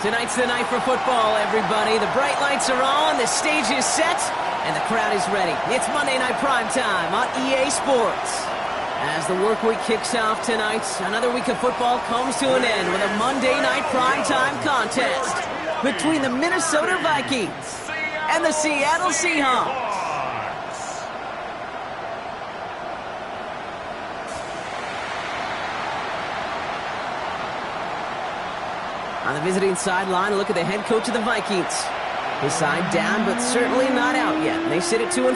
Tonight's the night for football, everybody. The bright lights are on, the stage is set, and the crowd is ready. It's Monday Night Primetime on EA Sports. As the work week kicks off tonight, another week of football comes to an end with a Monday Night Primetime contest between the Minnesota Vikings and the Seattle Seahawks. On the visiting sideline, a look at the head coach of the Vikings. His side down, but certainly not out yet. They sit at 2-4.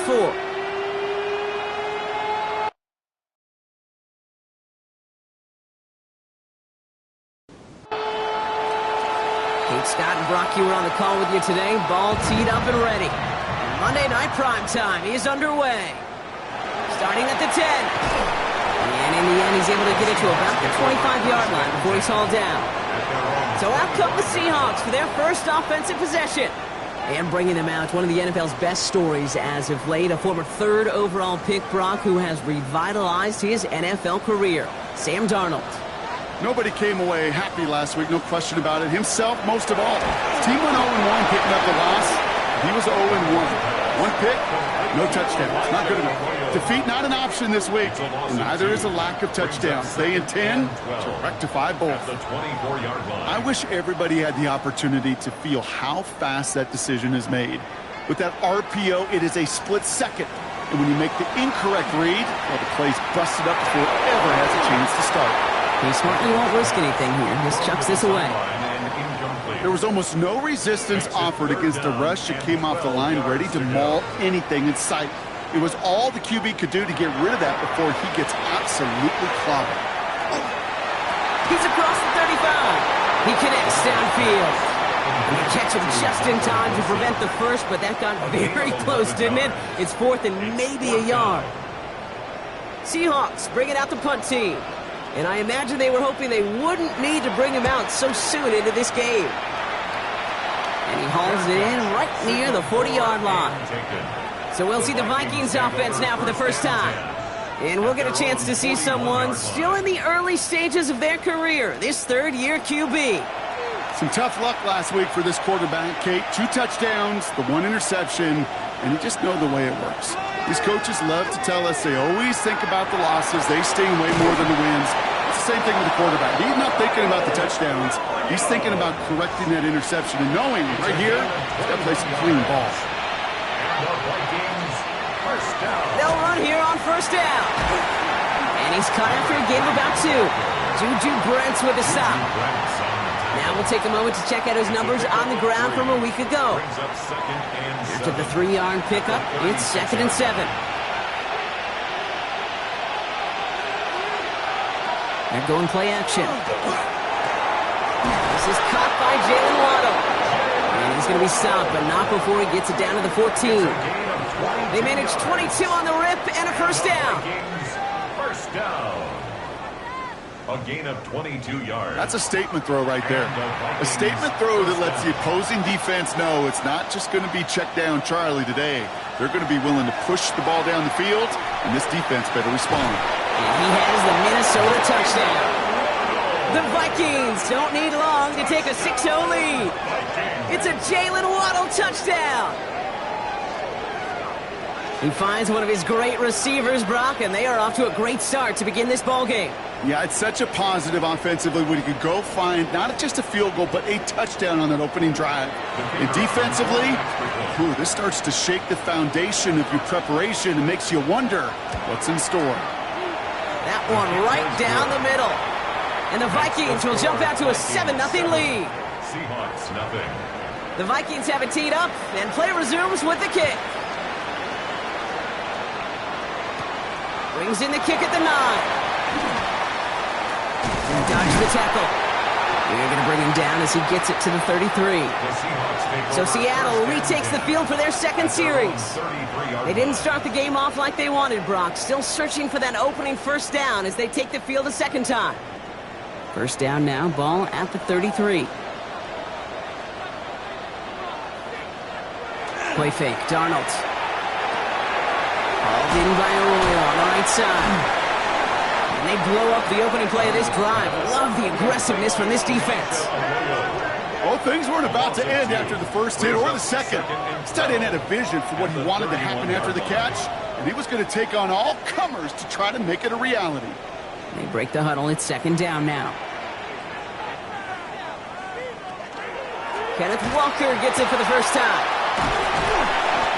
Kate Scott and Brock Huer on the call with you today. Ball teed up and ready. And Monday Night Primetime is underway. Starting at the 10. And in the end, he's able to get it to about the 25-yard line before he's hauled down. So out come the Seahawks for their first offensive possession. And bringing them out, one of the NFL's best stories as of late, a former third overall pick, Brock, who has revitalized his NFL career, Sam Darnold. Nobody came away happy last week, no question about it. Himself, most of all. His team went 0-1 picking up the loss. He was 0-1. One pick, no touchdowns. Not good enough. Defeat not an option this week, and neither is a lack of touchdowns. They intend to rectify both. I wish everybody had the opportunity to feel how fast that decision is made. With that RPO, it is a split second. And when you make the incorrect read, well, the play's busted up before it ever has a chance to start. He smartly won't risk anything here. Just chucks this away. There was almost no resistance offered against a rush that came off the line ready to maul anything in sight. It was all the QB could do to get rid of that before he gets absolutely clobbered. He's across the 35. He connects downfield. And they catch him just in time to prevent the first, but that got very close, didn't it? It's fourth and maybe a yard. Seahawks bringing out the punt team. And I imagine they were hoping they wouldn't need to bring him out so soon into this game. And he hauls it in right near the 40-yard line. So we'll see the Vikings offense now for the first time. And we'll get a chance to see someone still in the early stages of their career, this third-year QB. Some tough luck last week for this quarterback, Kate. 2 touchdowns, the 1 interception, and you just know the way it works. These coaches love to tell us they always think about the losses. They sting way more than the wins. It's the same thing with the quarterback. He's not thinking about the touchdowns. He's thinking about correcting that interception and knowing right here, he's got to play some clean ball. They'll run here on first down. And he's caught after a gain of about 2. Juju Brents with a stop. Now we'll take a moment to check out his numbers on the ground from a week ago. After the 3-yard pickup, it's 2nd and 7. They're going play action. This is caught by Jalen Waddle. And he's going to be stopped, but not before he gets it down to the 14. They manage 22 on the rip and a first down. First down. A gain of 22 yards. That's a statement throw right there. A statement throw that lets the opposing defense know it's not just going to be check down Charlie today. They're going to be willing to push the ball down the field, and this defense better respond. And he has the Minnesota touchdown. The Vikings don't need long to take a 6-0 lead. It's a Jalen Waddle touchdown. He finds one of his great receivers, Brock, and they are off to a great start to begin this ball game. Yeah, it's such a positive offensively when you can go find not just a field goal, but a touchdown on that opening drive. And defensively, this starts to shake the foundation of your preparation and makes you wonder what's in store. That one right down the middle. And the Vikings will jump out to a 7-0 lead. Seahawks nothing. The Vikings have it teed up, and play resumes with the kick. Brings in the kick at the 9. And dodge the tackle. They're going to bring him down as he gets it to the 33. So Seattle retakes the field for their second series. They didn't start the game off like they wanted, Brock. Still searching for that opening first down as they take the field a second time. First down now, ball at the 33. Play fake, Darnold. Hauled in by Arroyo on the right side. And they blow up the opening play of this drive. Love the aggressiveness from this defense. Oh, things weren't about to end after the first hit or the second. This tight end had a vision for what he wanted to happen after the catch, and he was going to take on all comers to try to make it a reality. They break the huddle. It's second down now. Kenneth Walker gets it for the first time.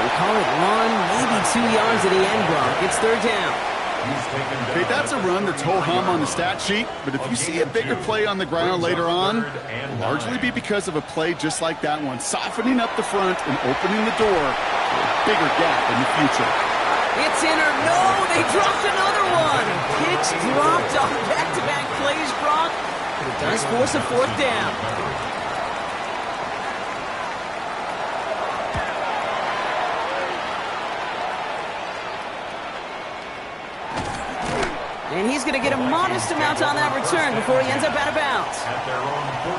They call it 1, maybe 2 yards at the end, Brock. It's third down. Okay, that's a run that's ho-hum on the stat sheet, but if you see a bigger play on the ground later on, it'll largely be because of a play just like that one, softening up the front and opening the door for a bigger gap in the future. It's in or no, they dropped another one. Pitch dropped on back-to-back plays, Brock, but it does force a fourth down. And he's going to get a modest amount on that return before he ends up out of bounds.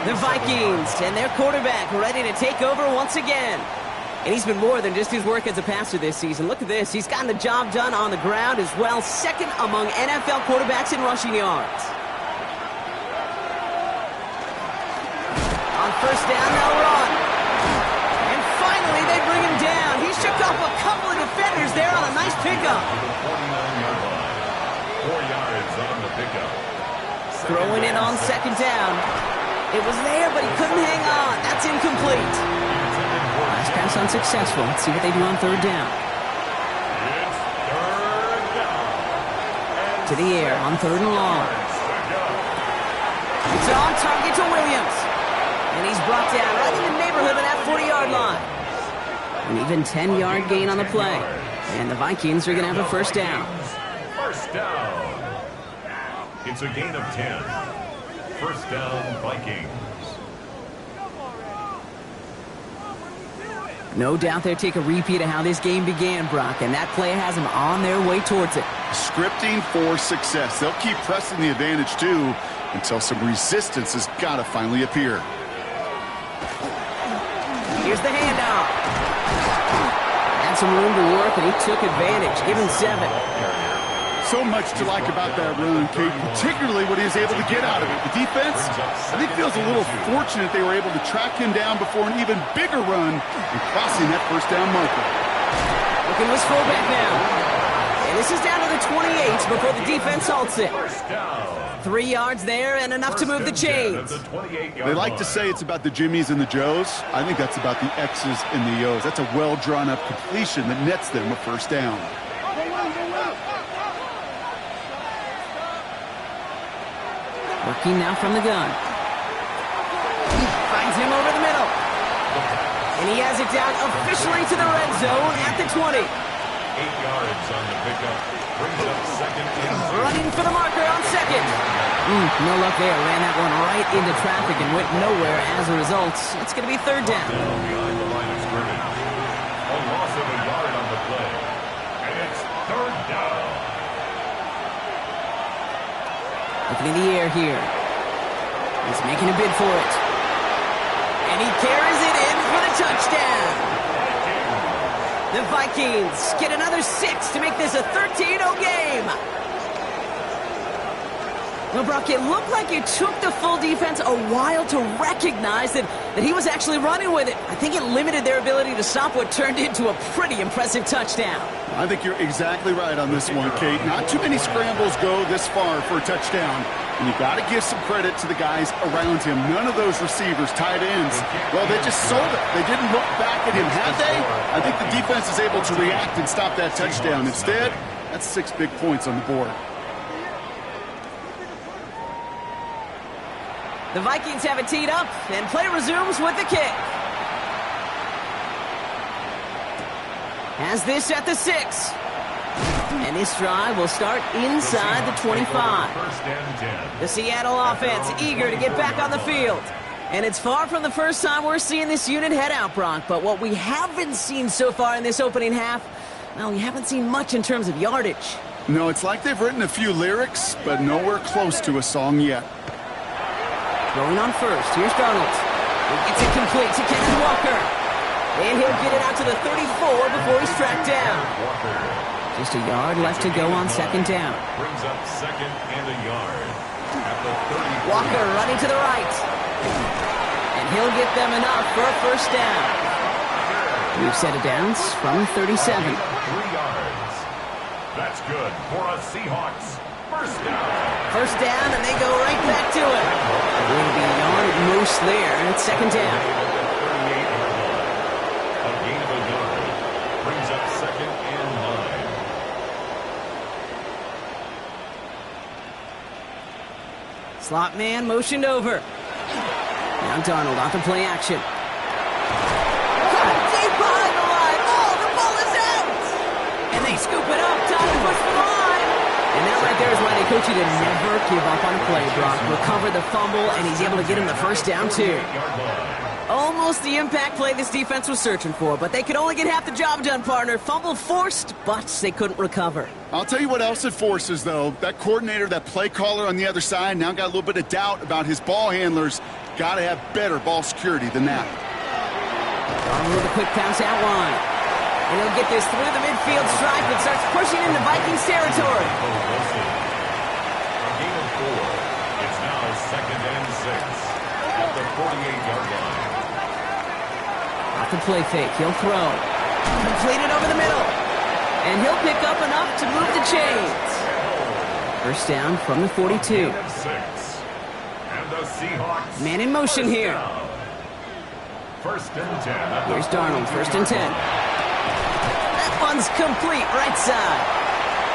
The Vikings and their quarterback ready to take over once again. And he's been more than just his work as a passer this season. Look at this. He's gotten the job done on the ground as well. Second among NFL quarterbacks in rushing yards. On first down, they'll run. And finally, they bring him down. He shook off a couple of defenders there on a nice pickup. 4 yards on the pickup. Throwing it on second down. It was there, but he couldn't hang on. That's incomplete. Last pass unsuccessful. Let's see what they do on third down. It's third down. To the air on third and long. It's on target to Williams. And he's brought down right in the neighborhood of that 40-yard line. An even 10-yard gain on the play. And the Vikings are going to have a first down. First down. It's a gain of 10. First down, Vikings. No doubt they'll take a repeat of how this game began, Brock, and that play has them on their way towards it. Scripting for success. They'll keep pressing the advantage, too, until some resistance has got to finally appear. Here's the handoff. Had some room to work, and he took advantage. Give him 7. So much to like about that run, Kate, particularly what he was able to get out of it. The defense, I think, feels a little fortunate they were able to track him down before an even bigger run and crossing that first down marker. Looking to his fullback now. And this is down to the 28 before the defense halts it. 3 yards there and enough to move the chains. They like to say it's about the Jimmies and the Joes. I think that's about the X's and the O's. That's a well-drawn-up completion that nets them a first down. Working now from the gun. Finds him over the middle. And he has it down officially to the red zone at the 20. 8 yards on the pickup. Brings up second and Running for the marker on second. No luck there. Ran that one right into traffic and went nowhere as a result. It's going to be third down. behind the line of scrimmage. A loss of a yard on the play. And it's third down. Looking in the air here. He's making a bid for it. And he carries it in for the touchdown. The Vikings get another 6 to make this a 13-0 game. Well, Brock, it looked like it took the full defense a while to recognize that he was actually running with it. I think it limited their ability to stop what turned into a pretty impressive touchdown. I think you're exactly right on this one, Kate. Not too many scrambles go this far for a touchdown. And you got to give some credit to the guys around him. None of those receivers, tight ends, well, they just sold it. They didn't look back at him, had they? I think the defense is able to react and stop that touchdown. Instead, that's 6 big points on the board. The Vikings have it teed up, and play resumes with the kick. Has this at the 6. And this drive will start inside the 25. First and 10. The Seattle offense eager to get back on the field. And it's far from the first time we're seeing this unit head out, Brock. But what we haven't seen so far in this opening half, well, we haven't seen much in terms of yardage. No, it's like they've written a few lyrics, but nowhere close to a song yet. Going on first, here's Darnold. He gets it complete to Kenneth Walker. And he'll get it out to the 34 before he's tracked down. Just a yard left to go on second down. Brings up second and a yard. At the 30. Walker running to the right. And he'll get them enough for a first down. We've set it downs from 37. 3 yards. That's good for a Seahawks first down. First down, and they go right back to it. Going to be a yard at most there, and it's second down. 38-yard line. A gain of a yard brings up second and 9. Slot man motioned over. Now Darnold off the play action. Caught deep behind the line. Oh, the ball is out! And they scoop it up. Time to push for the line. And that right there is why they coach you to never give up on a play, Brock. Recover the fumble, and he's able to get him the first down, too. Almost the impact play this defense was searching for, but they could only get half the job done, partner. Fumble forced, but they couldn't recover. I'll tell you what else it forces, though. That coordinator, that play caller on the other side, now got a little bit of doubt about his ball handlers. Got to have better ball security than that. Darnold with a quick pass out wide. And he'll get this through the midfield stripe and starts pushing into Vikings territory. A gain of 4. It's now second and 6 at the 48-yard line. Off the play fake, he'll throw. Completed over the middle. And he'll pick up enough to move the chains. First down from the 42. Gain of 6. And the Seahawks. Man in motion here. Down. First and 10. At the Here's Darnold, first and 10. That one's complete, right side.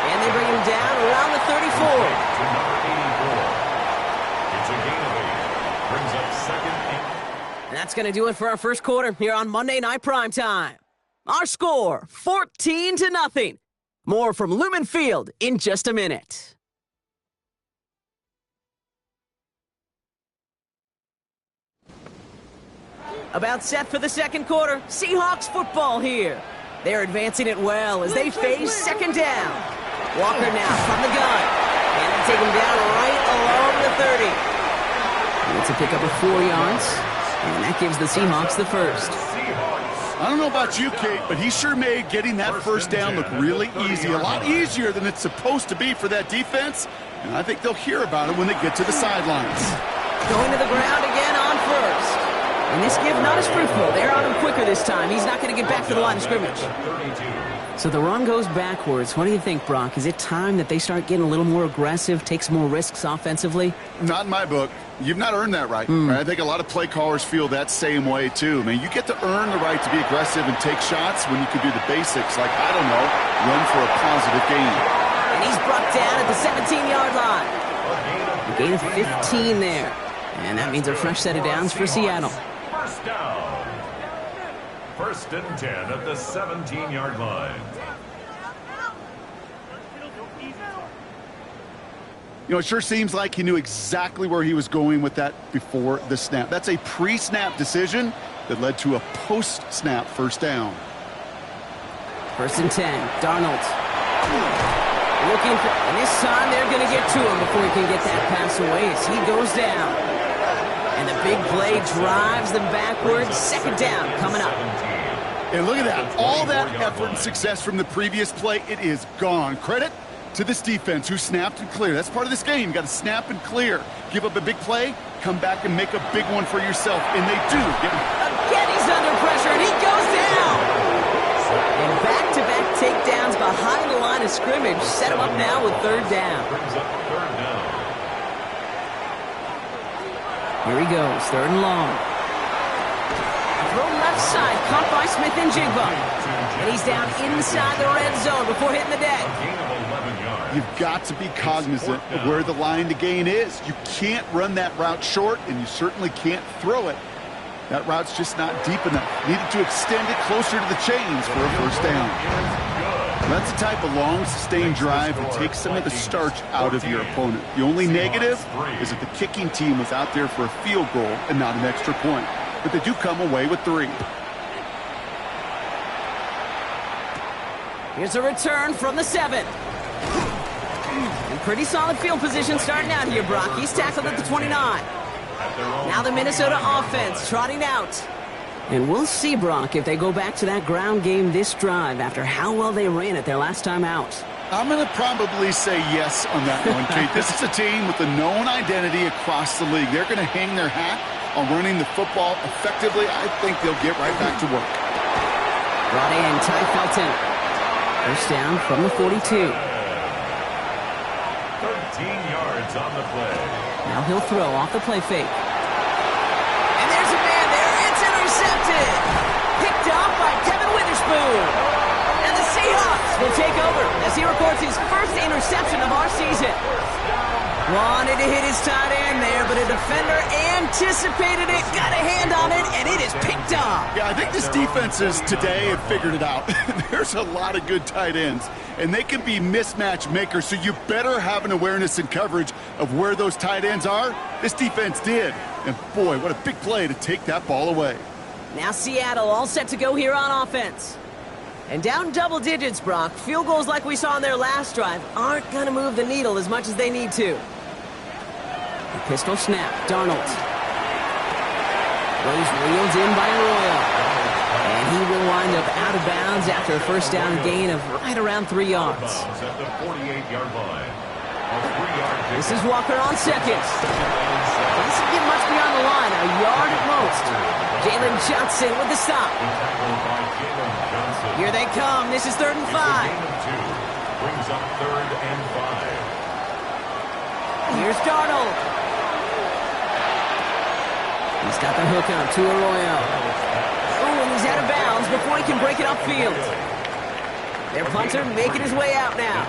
And they bring him down around the 34. To number 84. It's a gain of 8. Brings up second and... And that's going to do it for our first quarter here on Monday Night Primetime. Our score, 14-0. More from Lumen Field in just a minute. About set for the second quarter. Seahawks football here. They're advancing it well as they face second down. Walker now from the gun. And they take him down right along the 30. It's a pickup of 4 yards. And that gives the Seahawks the first. I don't know about you, Kate, but he sure made getting that first down look really easy. A lot easier than it's supposed to be for that defense. And I think they'll hear about it when they get to the sidelines. Going to the ground again on first. And this give not as fruitful. They're on him quicker this time. He's not going to get back to the line of scrimmage. So the run goes backwards. What do you think, Brock? Is it time that they start getting a little more aggressive, take some more risks offensively? Not in my book. You've not earned that right. Right? I think a lot of play callers feel that same way, too. I mean, you get to earn the right to be aggressive and take shots when you can do the basics, like, I don't know, run for a positive gain. And he's brought down at the 17-yard line. A gain of 15 there. And that means a fresh set of downs for Seattle. First down. First and 10 at the 17-yard line. You know, it sure seems like he knew exactly where he was going with that before the snap. That's a pre-snap decision that led to a post-snap first down. First and 10, Darnold. Looking for, and this time they're going to get to him before he can get that pass away as he goes down. And the big play drives them backwards. Second down coming up. And look at that. All that effort and success from the previous play, it is gone. Credit to this defense who snapped and cleared. That's part of this game. You got to snap and clear. Give up a big play, come back and make a big one for yourself. And they do. Again, he's under pressure, and he goes down. And back-to-back takedowns behind the line of scrimmage set him up now with third down. Here he goes, third and long. Throw left side, caught by Smith and Jigba. And he's down inside the red zone before hitting the deck. You've got to be cognizant of where the line to gain is. You can't run that route short, and you certainly can't throw it. That route's just not deep enough. Needed to extend it closer to the chains for a first down. That's the type of long, sustained drive that takes some of the starch out of your opponent. The only negative is that the kicking team was out there for a field goal and not an extra point. But they do come away with 3. Here's a return from the 7. And pretty solid field position starting out here, Brock. He's tackled at the 29. Now the Minnesota offense trotting out. And we'll see, Brock, if they go back to that ground game this drive after how well they ran it their last time out. I'm going to probably say yes on that one, Kate. This is a team with a known identity across the league. They're going to hang their hat on running the football effectively, I think they'll get right back to work. Brought in Ty Felton. First down from the 42. 13 yards on the play. Now he'll throw off the play fake. And there's a man there. It's intercepted. Picked off by Kevin Witherspoon. And the Seahawks will take over as he records his first interception of our season. Wanted to hit his tight end there, but a defender anticipated it, got a hand on it, and it is picked off. Yeah, I think this defenses today have figured it out. There's a lot of good tight ends, and they can be mismatch makers, so you better have an awareness and coverage of where those tight ends are. This defense did, and boy, what a big play to take that ball away. Now Seattle all set to go here on offense. And down double digits, Brock. Field goals like we saw on their last drive aren't going to move the needle as much as they need to. The pistol snap, Darnold. Goes wheeled in by Arroyo. And he will wind up out of bounds after a first down gain of right around 3 yards. At the 48-yard line. This is Walker on second. Doesn't get much beyond the line, a yard at most. Jalen Johnson with the stop. Here they come. This is 3rd and 5. Brings up 3rd and 5. Here's Darnold. He's got the hook on to Arroyo. Oh, and he's out of bounds before he can break it upfield. Their punter making his way out now.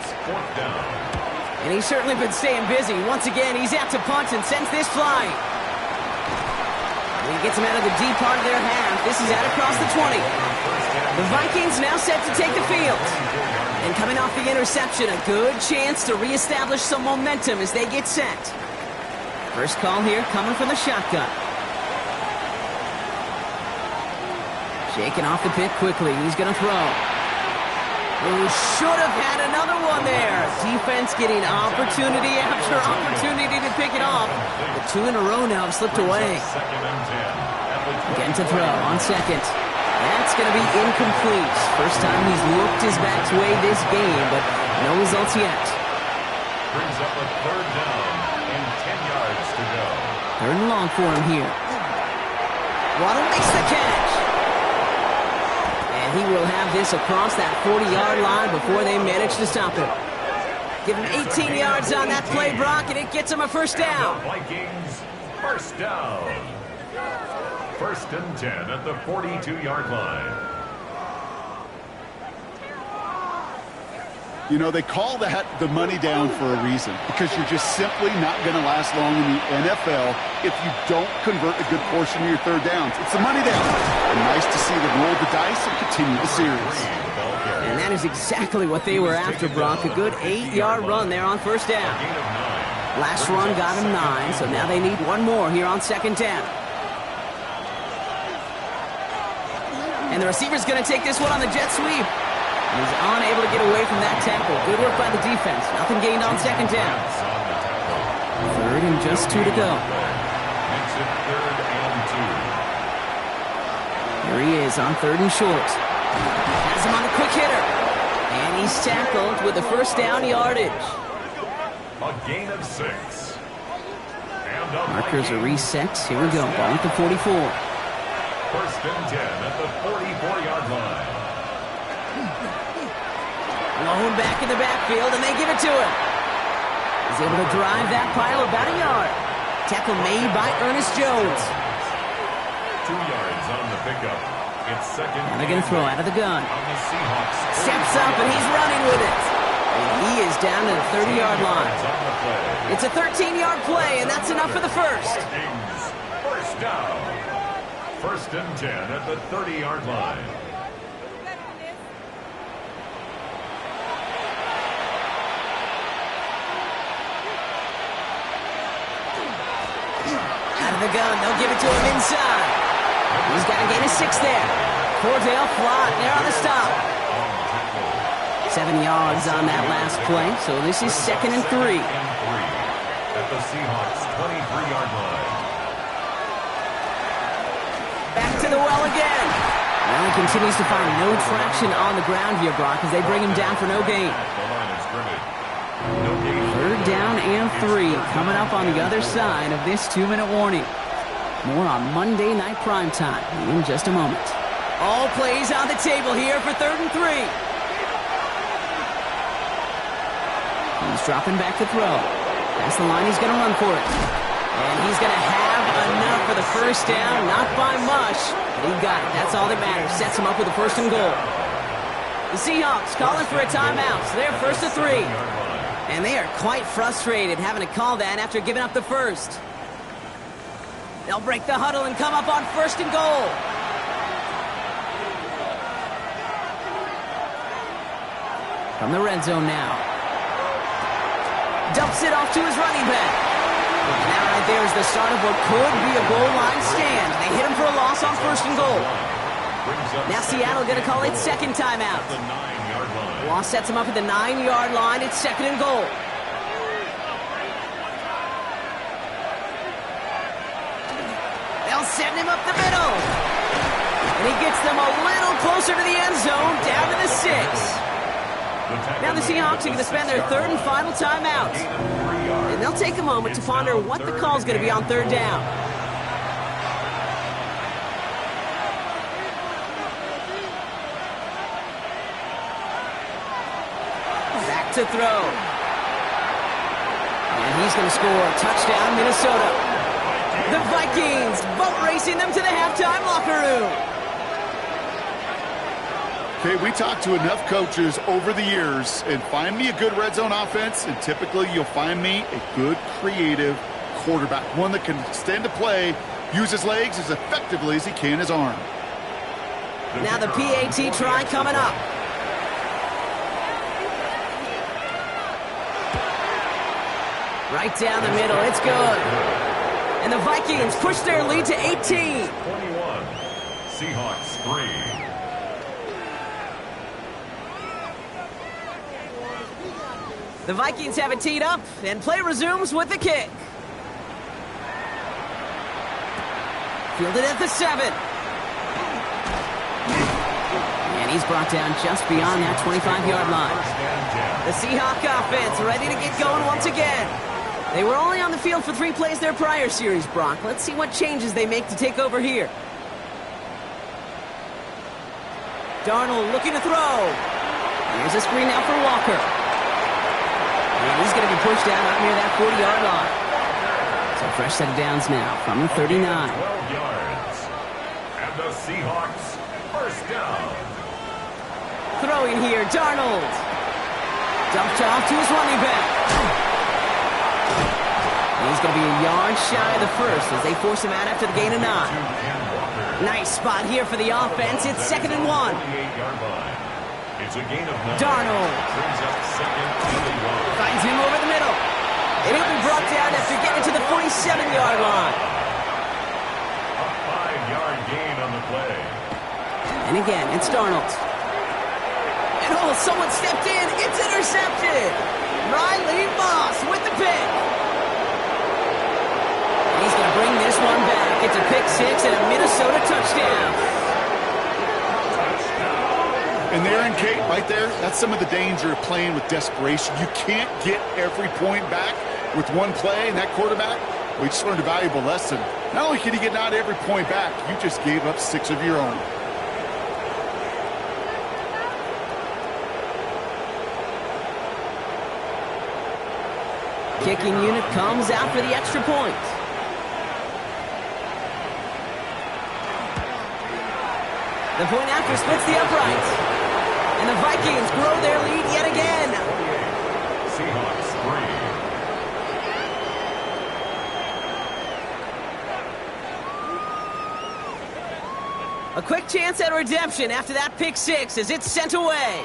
And he's certainly been staying busy. Once again, he's out to punt and sends this flying. And he gets him out of the deep part of their half. This is out across the 20. The Vikings now set to take the field. And coming off the interception, a good chance to reestablish some momentum as they get set. First call here coming from the shotgun. Shaking off the pit quickly. He's going to throw. Who should have had another one there. Defense getting opportunity after opportunity to pick it off. The 2 in a row now have slipped away. Again to throw on second. That's going to be incomplete. First time he's looked his back's way this game, but no results yet. Brings up a 3rd down and 10 yards to go. 3rd and long for him here. Waddle makes the catch. And he will have this across that 40-yard line before they manage to stop him. Give him 18 yards on that play, Brock, and it gets him a first down. Vikings, first down. 1st and 10 at the 42-yard line. You know, they call that the money down for a reason, because you're just simply not going to last long in the NFL if you don't convert a good portion of your 3rd downs. It's the money down. And nice to see them roll the dice and continue the series. And that is exactly what they were after, Brock. A good 8-yard run there on first down. Last run got him 9, so now they need one more here on 2nd down. And the receiver's going to take this one on the jet sweep. He's unable to get away from that tackle. Good work by the defense. Nothing gained on 2nd down. 3rd and just 2 to go. Makes it 3rd and 2. Here he is on 3rd and short. Has him on a quick hitter. And he's tackled with the first down yardage. A gain of 6. Markers are reset. Here we go. Ball at the 44. 1st and 10 at the 44-yard line. Lone back in the backfield, and they give it to him. He's able to drive that pile about a yard. Tackle made by Ernest Jones. 2 yards on the pickup. It's 2nd. And they're going to throw out of the gun. On the Seahawks. Steps up, and he's running with it. And he is down to the 30-yard line. It's a 13-yard play, and that's enough for the first. Vikings, first down. 1st and 10 at the 30-yard line. The gun, they'll give it to him inside. He's got to gain a 6 there. Cordell Flott there on the stop. 7 yards on that last play, so this is 2nd and 3. At the Seahawks 23-yard line. Back to the well again. Well, he continues to find no traction on the ground here, Brock, as they bring him down for no gain. The line of scrimmage. No gain. 3rd down and 3 coming up on the other side of this 2-minute warning. More on Monday Night Primetime in just a moment. All plays on the table here for 3rd and 3. He's dropping back to throw. That's the line, he's going to run for it. And he's going to have enough for the first down, not by much, but he got it. That's all that matters. Sets him up with a 1st and goal. The Seahawks calling for a timeout, so they're 1st and 3. And they are quite frustrated having to call that after giving up the first. They'll break the huddle and come up on 1st and goal. From the red zone now. Dumps it off to his running back. And that right there is the start of what could be a goal line stand. They hit him for a loss on 1st and goal. Now Seattle going to call it 2nd timeout. Loss sets him up at the 9-yard line. It's 2nd and goal. They'll send him up the middle. And he gets them a little closer to the end zone, down to the 6. Now the Seahawks are going to spend their 3rd and final timeout. And they'll take a moment to ponder what the call is going to be on 3rd down. Back to throw. And he's going to score. Touchdown, Minnesota. The Vikings boat racing them to the halftime locker room. Okay, we talked to enough coaches over the years, and find me a good red zone offense, and typically you'll find me a good creative quarterback, one that can stand to play, use his legs as effectively as he can his arm. Now the PAT try coming up. Right down the middle, it's good. And the Vikings push their lead to 18. 21, Seahawks 3. The Vikings have it teed up, and play resumes with the kick. Fielded at the 7. And he's brought down just beyond that 25-yard line. The Seahawk offense ready to get going once again. They were only on the field for 3 plays their prior series, Brock. Let's see what changes they make to take over here. Darnold looking to throw. Here's a screen now for Walker. And he's going to be pushed down up near that 40-yard line. So fresh set of downs now from the 39. 12 yards. And the Seahawks first down. Throwing here, Darnold. Dumped off to his running back. He's going to be a yard shy of the first as they force him out after the gain of 9. Nice spot here for the offense. It's 2nd and 1. 28-yard line. It's a gain of 9. Darnold Brings up 2nd and 1. finds him over the middle. And he'll be brought down after getting to the 47-yard line. A 5-yard gain on the play. And again, it's Darnold. And oh, someone stepped in. It's intercepted. Riley Moss with the pick. He's going to bring this one back. It's a pick 6 and a Minnesota touchdown. And there in Kate, right there, that's some of the danger of playing with desperation. You can't get every point back with one play, and that quarterback, we just learned a valuable lesson. Not only can you get not every point back, you just gave up 6 of your own. Kicking unit comes out for the extra point. The point after splits the uprights. And the Vikings grow their lead yet again. Seahawks 3. A quick chance at redemption after that pick 6 as it's sent away.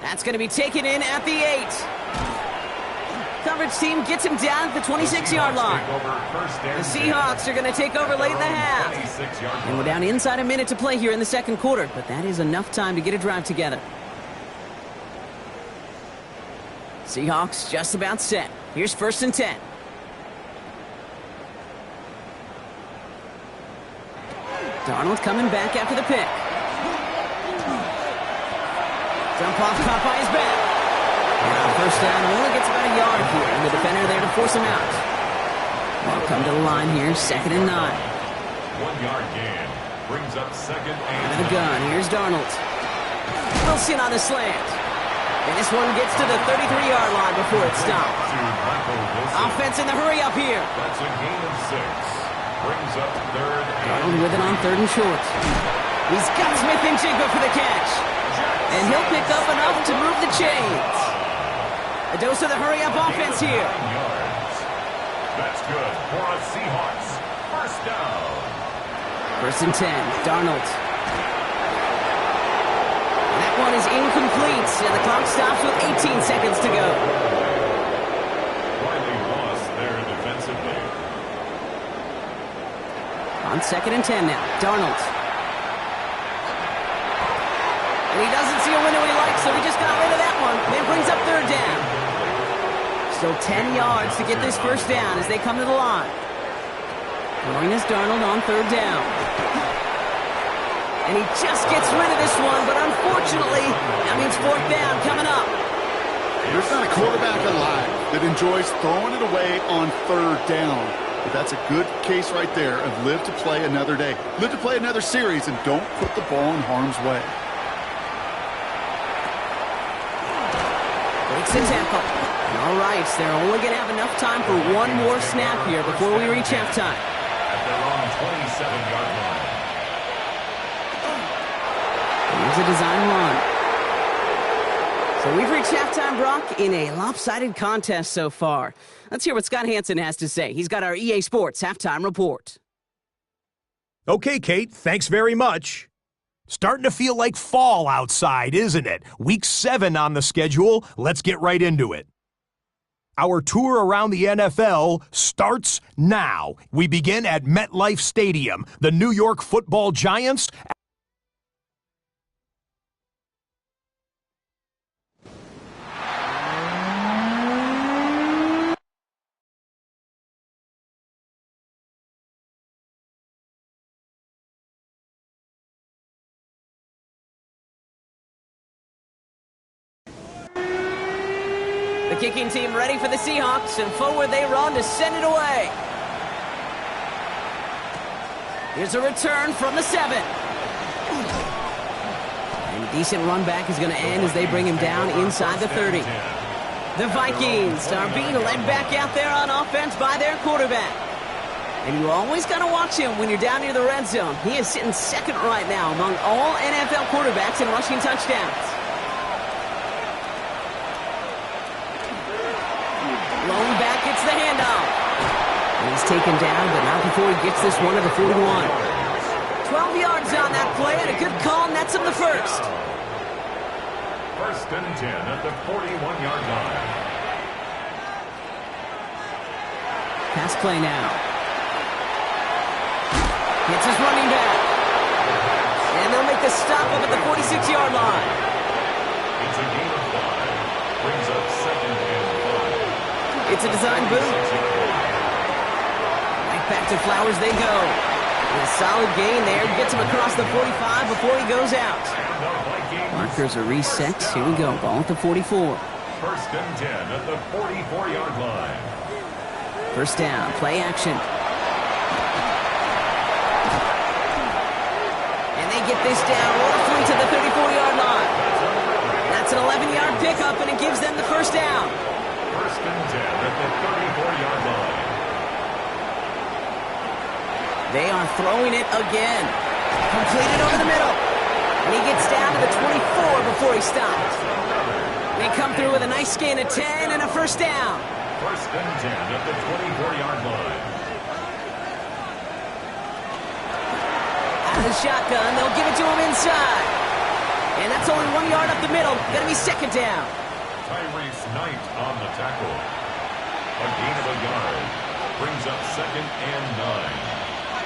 That's going to be taken in at the 8. Coverage team gets him down at the 26-yard line. The Seahawks are going to take over late in the half. And we're down inside a minute to play here in the second quarter, but that is enough time to get a drive together. Seahawks just about set. Here's 1st and 10. Darnold coming back after the pick. Dump off caught by his back. Now first down, only gets about a yard here, and the defender there to force him out. Come to the line here, 2nd and 9. 1 yard gain. Brings up 2nd and Out of the gun, here's Darnold. Wilson on the slant. And this one gets to the 33-yard line before it stops. to Michael Wilson. Offense in the hurry up here. That's a gain of 6. Brings up 3rd Darnold and with it on 3rd and short. He's got Smith and Jigba for the catch. And he'll pick up enough to move the chains. A dose of the hurry up offense here. 9 yards. That's good for a Seahawks. First down. 1st and 10, Darnold. And that one is incomplete, and the clock stops with 18 seconds to go. Riley lost there defensively. On 2nd and 10 now, Darnold. And he doesn't see a window he likes, so he just got rid of that one. Then brings up 3rd down. Still 10 yards to get this first down as they come to the line. Throwing is Darnold on 3rd down. And he just gets rid of this one, but unfortunately, that means 4th down coming up. There's not a quarterback alive that enjoys throwing it away on 3rd down. But that's a good case right there of live to play another day. Live to play another series and don't put the ball in harm's way. Breaks the tackle. All right, they're only going to have enough time for one more snap here before we reach halftime. At their own 27-yard line. Here's a design run. So we've reached halftime, Brock, in a lopsided contest so far. Let's hear what Scott Hansen has to say. He's got our EA Sports halftime report. Okay, Kate, thanks very much. Starting to feel like fall outside, isn't it? Week 7 on the schedule. Let's get right into it. Our tour around the NFL starts now. We begin at MetLife Stadium. The New York Football Giants. The kicking team ready for the Seahawks, and forward they run to send it away. Here's a return from the 7. And a decent run back is going to end as they bring him down inside the 30. The Vikings are being led back out there on offense by their quarterback. And you always got to watch him when you're down near the red zone. He is sitting 2nd right now among all NFL quarterbacks in rushing touchdowns. Lone back gets the handoff. And he's taken down, but not before he gets this one to the 41. 12 yards on that play, and a good call nets him the first. 1st and 10 at the 41-yard line. Pass play now. Hits his running back. And they'll make the stop up at the 46-yard line. It's a gain of 5. Brings up 2nd and 5. It's a design boot. Right back to Flowers they go. And a solid gain there. Gets him across the 45 before he goes out. Markers are reset. Here we go. Ball at the 44. 1st and 10 at the 44-yard line. First down. Play action. And they get this down roughly to the 34-yard line. That's an 11-yard pickup, and it gives them the first down. 1st and 10 at the 34-yard line. They are throwing it again. Completed over the middle. And he gets down to the 24 before he stops. They come through with a nice gain of 10 and a first down. 1st and 10 at the 24-yard line. Out of the shotgun, they'll give it to him inside. And that's only 1 yard up the middle. Gonna be second down. Tyrese Knight on the tackle. A gain of a yard. Brings up 2nd and 9.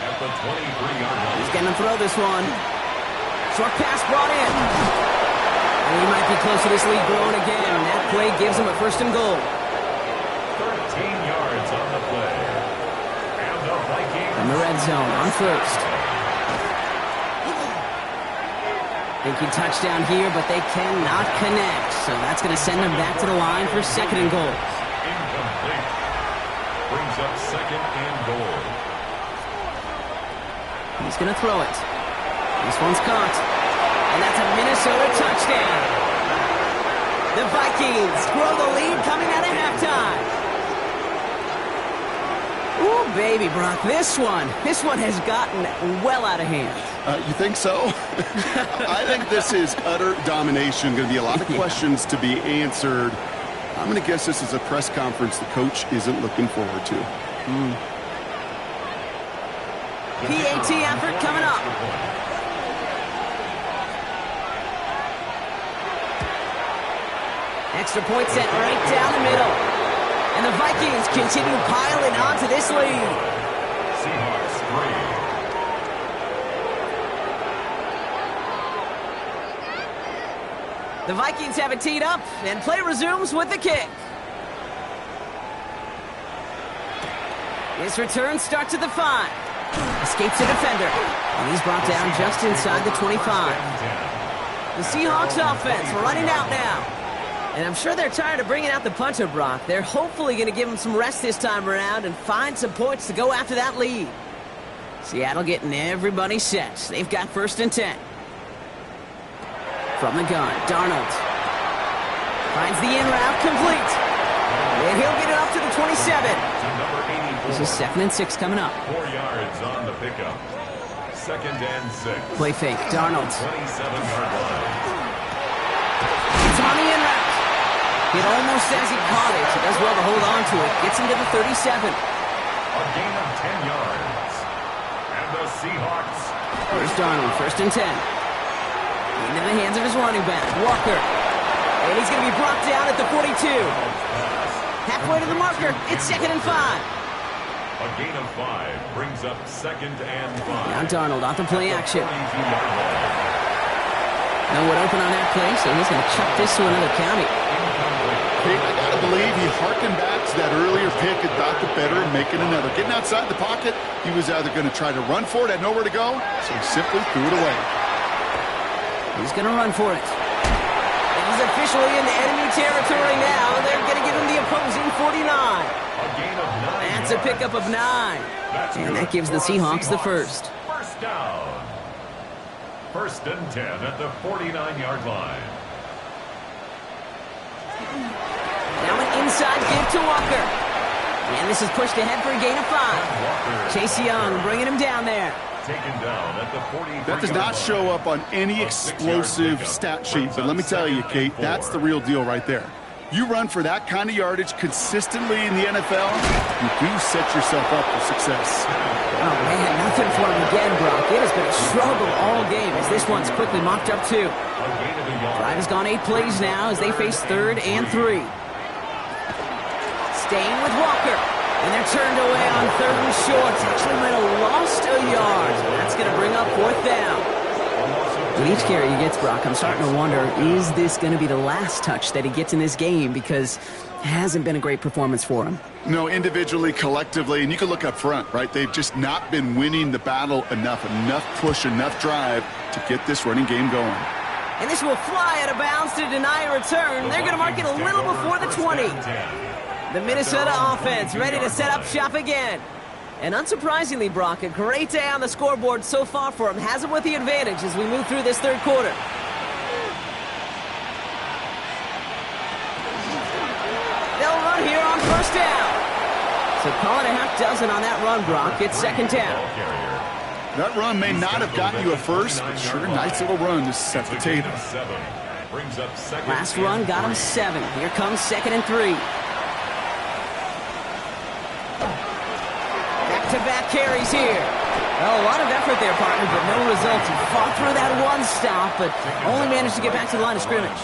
At the 23-yard line. He's gonna throw this one. Short pass brought in. And he might be close to this lead growing again. That play gives him a 1st and goal. 13 yards on the play. And the Vikings. From the red zone on 1st. Thinking touchdown here, but they cannot connect. So that's going to send them back to the line for 2nd and goal. Incomplete. Brings brings up second and goal. He's going to throw it. This one's caught. And that's a Minnesota touchdown. The Vikings grow the lead coming out of halftime. Ooh, baby, Brock, this one has gotten well out of hand. You think so? I think this is utter domination. Going to be a lot of questions to be answered. I'm going to guess this is a press conference the coach isn't looking forward to. PAT effort coming up. Extra point set right down the middle. And the Vikings continue piling onto this lead. Seahawks 3. The Vikings have it teed up, and play resumes with the kick. His return starts at the 5. Escapes a defender, and he's brought down just inside the 25. The Seahawks offense running out now. And I'm sure they're tired of bringing out the punter, Brock. They're hopefully going to give him some rest this time around and find some points to go after that lead. Seattle getting everybody set. They've got 1st and 10. From the gun, Darnold finds the in route complete. And he'll get it up to the 27. This is 2nd and 6 coming up. 4 yards on the pickup. 2nd and 6. Play fake, Darnold. 27-yard line. It's on the in route. It almost says he caught it. He does well to hold on to it. Gets him to the 37. A gain of 10 yards. And the Seahawks. Here's Darnold, 1st and 10. Into the hands of his running back, Walker. And he's going to be brought down at the 42. Halfway to the marker, it's 2nd and 5. A gain of 5 brings up 2nd and 5. Now Darnold off the play action. 32-yard line. No one open on that play, so he's going to chuck this to another county. Hey, I got to believe he harkened back to that earlier pick and thought the better of making another. Getting outside the pocket, he was either going to try to run for it, had nowhere to go, so he simply threw it away. He's going to run for it. And he's officially in the enemy territory now. They're going to give him the opposing 49. A gain of 9. That's a pickup of 9. And that gives the Seahawks the first. First down. 1st and 10 at the 49-yard line. Now an inside give to Walker. And this is pushed ahead for a gain of 5. Chase Young bringing him down there. Taken down at the 43. That does not show up on any explosive stat sheet, but let me tell you, Kate, that's the real deal right there. You run for that kind of yardage consistently in the NFL, you do set yourself up for success. Oh, man, nothing for him again, Brock. It has been a struggle all game as this one's quickly mocked up, too. Drive has gone 8 plays now as they face 3rd and 3. Staying with Walker. And they're turned away on 3rd and short. Actually might have lost a yard. That's going to bring up 4th down. With each carry he gets, Brock, I'm starting to wonder, is this going to be the last touch that he gets in this game? Because it hasn't been a great performance for him. No, individually, collectively, and you can look up front, right? They've just not been winning the battle enough push, enough drive to get this running game going. And this will fly out of bounds to deny a return. They're going to mark it a little before the 20. The Minnesota offense ready to set up shop again. And unsurprisingly, Brock, a great day on the scoreboard so far for him. Has him with the advantage as we move through this 3rd quarter. They'll run here on 1st down. So call it a half dozen on that run, Brock. It's 2nd down. That run may not have gotten you a first, but sure, nice little run to set the table. Last run got him 7. Here comes 2nd and 3. Back-to-back carries here. Well, a lot of effort there, partner, but no results. He fought through that one stop, but only managed to get back to the line of scrimmage.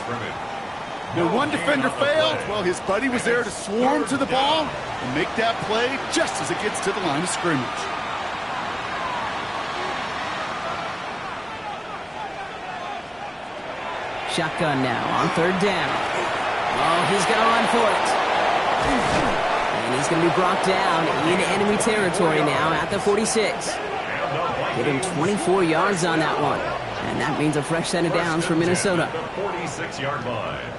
When one defender failed, well, his buddy was there to swarm to the ball and make that play just as it gets to the line of scrimmage. Shotgun now on 3rd down. Oh, he's going to run for it. And he's going to be brought down in enemy territory now at the 46. Give him 24 yards on that one. And that means a fresh set of downs for Minnesota. The 46-yard line.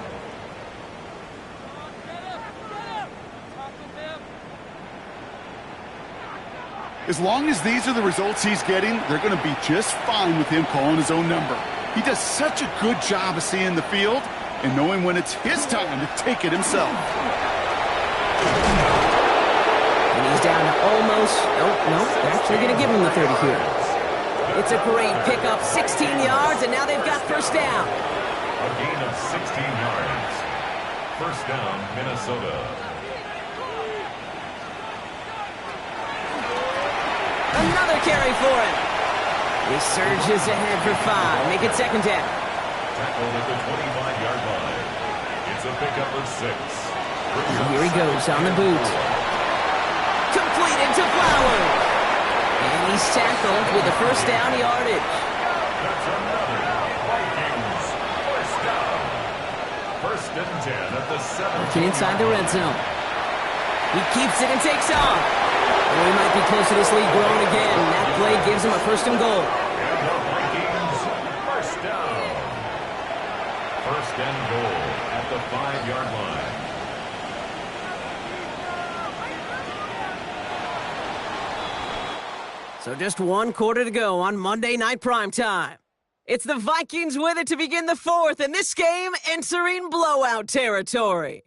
As long as these are the results he's getting, they're going to be just fine with him calling his own number. He does such a good job of seeing the field and knowing when it's his time to take it himself. And he's down to almost... No, they're actually going to give him the 30 here. It's a great pickup, 16 yards, and now they've got first down. A gain of 16 yards. First down, Minnesota. Another carry for him. He surges ahead for 5. Make it second down. Tackled at the 25-yard line. It's a pickup of 6. Here he goes on the boot. Completed to Flowers. And he's tackled with the first down yardage. That's another Vikings first down. First and 10 at the 7. Working inside the red zone. He keeps it and takes off. Oh, he might be close to this lead growing again. That play gives him a first and goal. And the Vikings first down. First and goal at the 5-yard line. So just 1 quarter to go on Monday Night Primetime. It's the Vikings with it to begin the 4th, and this game entering blowout territory.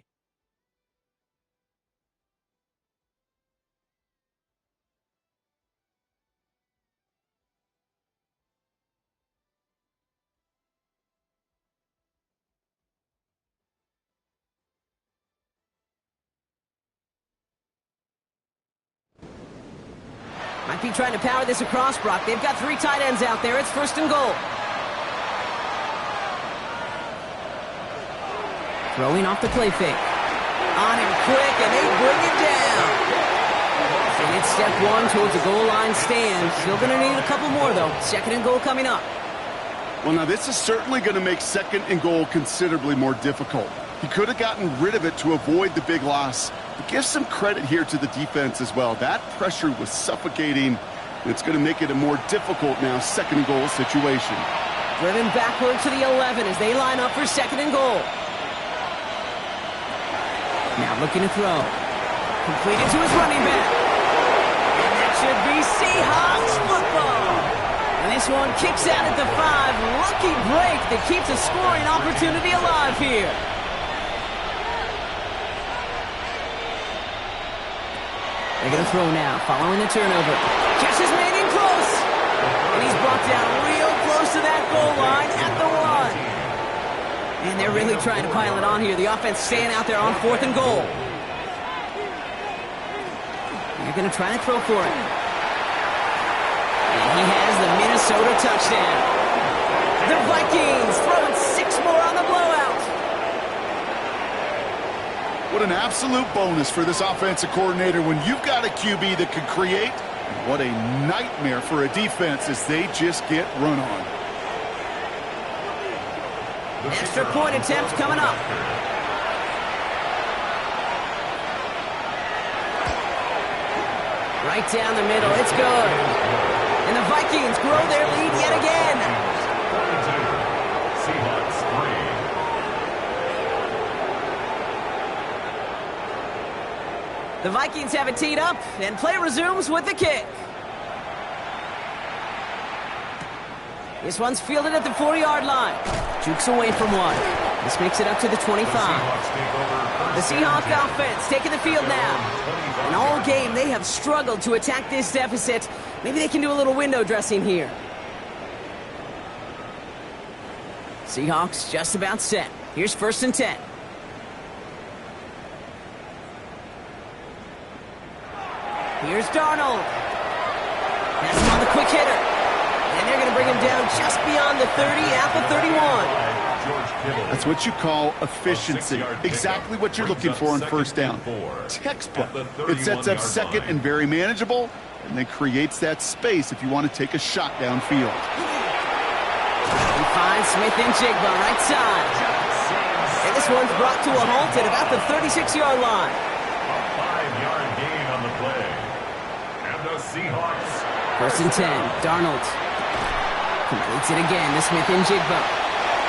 Might be trying to power this across, Brock. They've got 3 tight ends out there. It's first and goal. Throwing off the play fake. On him quick, and they bring it down. And it's step 1 towards the goal line stand. Still going to need a couple more, though. Second and goal coming up. Well, now this is certainly going to make second and goal considerably more difficult. He could have gotten rid of it to avoid the big loss. But give some credit here to the defense as well. That pressure was suffocating, and it's going to make it a more difficult now second and goal situation. Driven backward to the 11 as they line up for second and goal. Now looking to throw. Completed to his running back. And that should be Seahawks football. And this one kicks out at the 5. Lucky break that keeps a scoring opportunity alive here. They're going to throw now, following the turnover. Catches Manning close. And he's brought down real close to that goal line at the 1. And they're really trying to pile it on here. The offense staying out there on 4th and goal. They're going to try to throw for it. And he has the Minnesota touchdown. The Vikings throwing 6 more on the blowout. What an absolute bonus for this offensive coordinator when you've got a QB that can create. What a nightmare for a defense as they just get run on. Extra point attempt coming up. Right down the middle. It's good. And the Vikings grow their lead yet again. Seahawks 3. The Vikings have it teed up, and play resumes with the kick. This one's fielded at the 4-yard line. Jukes away from 1. This makes it up to the 25. The Seahawks offense taking the field now. And all game, they have struggled to attack this deficit. Maybe they can do a little window dressing here. Seahawks just about set. Here's first and 10. Here's Darnold. That's him on the quick hitter. And they're going to bring him down just beyond the 30 at the 31. That's what you call efficiency. Exactly what you're looking for on first down. Textbook. It sets up second and very manageable, and then creates that space if you want to take a shot downfield. He finds Smith and Jigba right side. And this one's brought to a halt at about the 36-yard line. A 5-yard gain on the play. And the Seahawks. First and 10, Darnold. Completes it again to Smith and Jigba.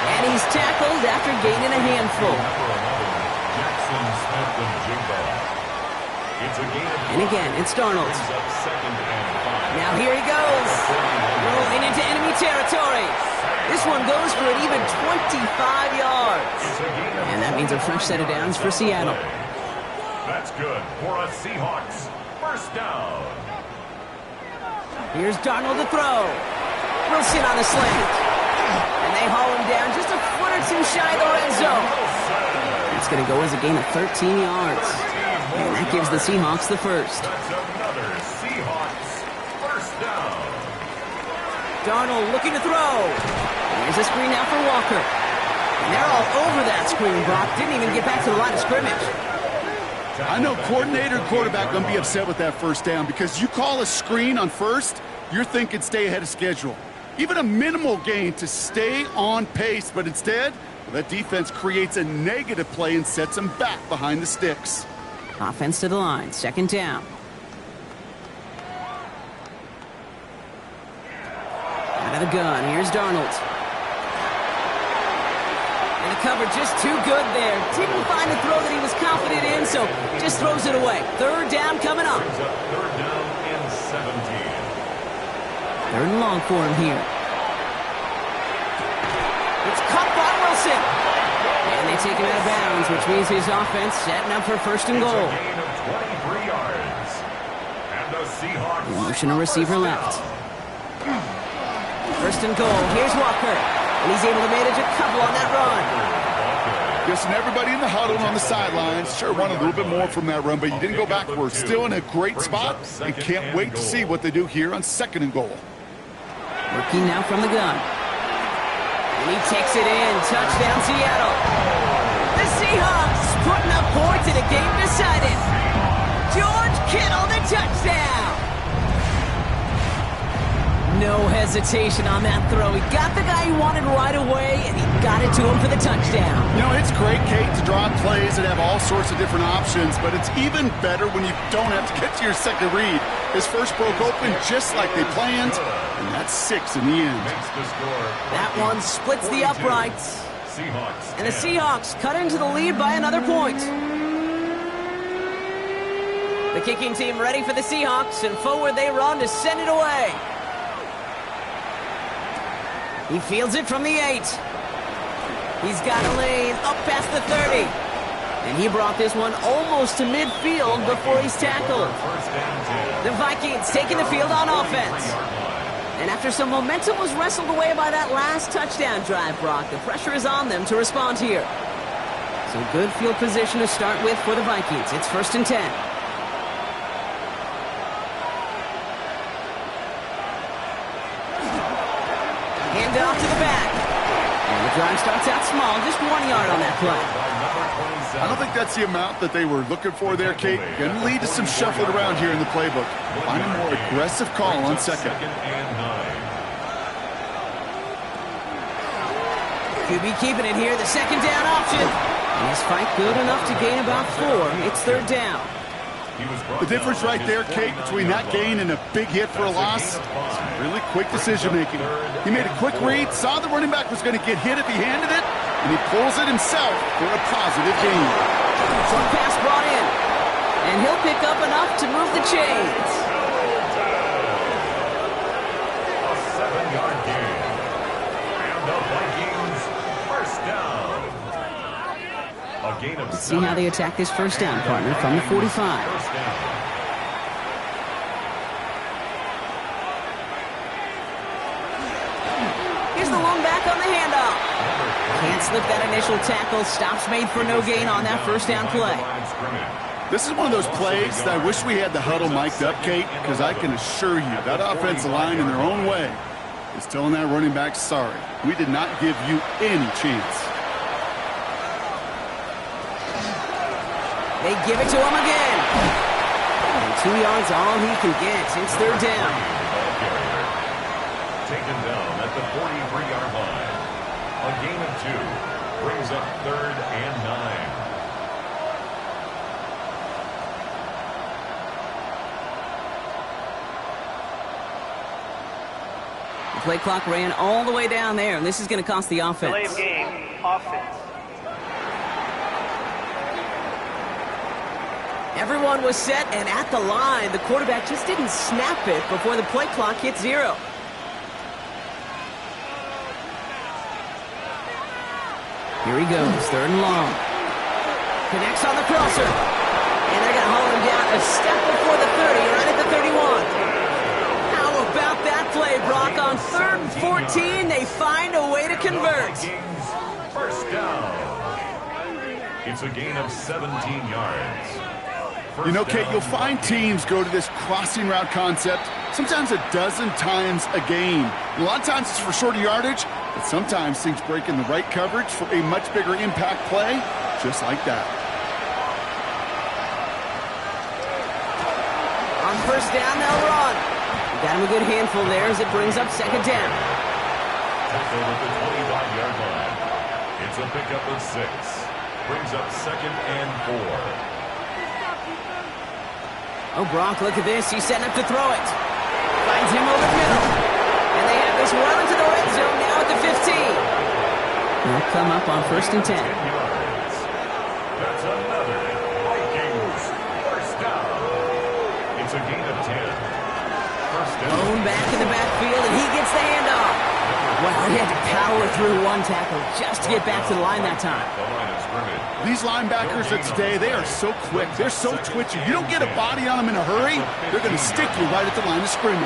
And he's tackled after gaining a handful. Jackson Smith and Jigba. It's a gain of And again, it's Darnold. brings up second and 5. Now here he goes. Rolling into enemy territory. This one goes for an even 25 yards. And that means a fresh set of downs for Seattle. That's good for a Seahawks first down. Here's Darnold to throw. Wilson on the slant. And they haul him down just a foot or two shy of the red zone. It's going to go as a gain of 13 yards. And that gives the Seahawks the first. That's another Seahawks first down. Darnold looking to throw. Here's a screen now for Walker. And they're all over that screen, Brock. Didn't even get back to the line of scrimmage. I know coordinator and quarterback going to be upset with that first down because you call a screen on first, you're thinking stay ahead of schedule. Even a minimal gain to stay on pace, but instead, that defense creates a negative play and sets them back behind the sticks. Offense to the line, second down. Out of the gun, here's Darnold. And the cover just too good there. Didn't find a throw that he was confident in, so just throws it away. Third down coming up. Brings up third down and 17. Third and long for him here. It's caught by Wilson. And they take him out of bounds, which means his offense setting up for first and goal. It's a gain of 23 yards. And the Seahawks. Motion a receiver left. First and goal. Here's Walker. And he's able to manage a couple on that run. Guessing everybody in the huddle and on the sidelines sure wanted a little bit more from that run, but you didn't go backwards. Still in a great spot and can't wait to see what they do here on second and goal. Working now from the gun. And he takes it in. Touchdown, Seattle. The Seahawks putting up points in a game decided. George Kittle, the touchdown. No hesitation on that throw. He got the guy he wanted right away, and he got it to him for the touchdown. You know, it's great, Kate, to draw up plays that have all sorts of different options, but it's even better when you don't have to get to your second read. His first broke open just like they planned, and that's 6 in the end. Makes the score. That one splits the uprights. Seahawks. And the Seahawks cut into the lead by another point. The kicking team ready for the Seahawks, and forward they run to send it away. He fields it from the 8. He's got a lane up past the 30. And he brought this one almost to midfield before he's tackled. First down 10. The Vikings taking the field on offense. And after some momentum was wrestled away by that last touchdown drive, Brock, the pressure is on them to respond here. So good field position to start with for the Vikings. It's first and 10. 'Off to the back. And the drive starts out small, just 1 yard on that play. I don't think that's the amount that they were looking for there, Kate. Going to lead to some shuffling around here in the playbook. Find a more aggressive call on second. QB keeping it here, the second down option. And his fight good enough to gain about 4. It's third down. The difference right there, Kate, between that gain and a big hit for a loss, really quick decision-making. He made a quick read, saw the running back was going to get hit if he handed it, and he pulls it himself for a positive gain. Short pass brought in, and he'll pick up enough to move the chains. A 7-yard gain. And the Vikings first down. A gain of 7. See how they attack this first down, partner, from the 45. First down. Here's the long back on the handoff. Can't slip that initial tackle. Stops made for no gain on that first down play. This is one of those plays that I wish we had the huddle mic'd up, Kate, because I can assure you that offensive line in their own way is telling that running back, sorry, we did not give you any chance. They give it to him again. And 2 yards all he can get. It's third down. Taken down at the 43-yard line. A gain of 2 brings up third and 9. The play clock ran all the way down there, and this is going to cost the offense. Delay of game, offense. Everyone was set and at the line. The quarterback just didn't snap it before the play clock hit 0. Here he goes, 3rd and long. Connects on the crosser. And they're going to haul him down a step before the 30, right at the 31. How about that play, Brock? On 3rd and 14, they find a way to convert. First down. It's a gain of 17 yards. You know, Kate, you'll find teams go to this crossing route concept sometimes a dozen times a game. A lot of times it's for shorter yardage, but sometimes things break in the right coverage for a much bigger impact play, just like that. On 1st down, they'll run. Got him a good handful there as it brings up 2nd down. Tackle at the 25-yard line. It's a pickup of 6. Brings up 2nd and 4. Oh, Brock, look at this. He's setting up to throw it. Finds him over the middle. And they have this well into the red zone now at the 15. They'll come up on 1st and 10. 10 yards. That's another Vikings first down. It's a gain of 10. First down. Bone back in the backfield, and he gets the handoff. Wow, he had to power through one tackle just to get back to the line that time. The line of scrimmage. These linebackers of today, they are so quick. They're so twitchy. You don't get a body on them in a hurry, they're going to stick you right at the line of scrimmage.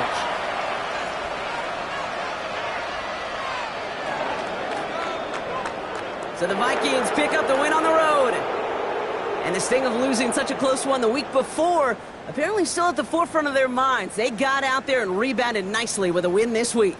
So the Vikings pick up the win on the road. And this thing of losing such a close one the week before, apparently still at the forefront of their minds. They got out there and rebounded nicely with a win this week.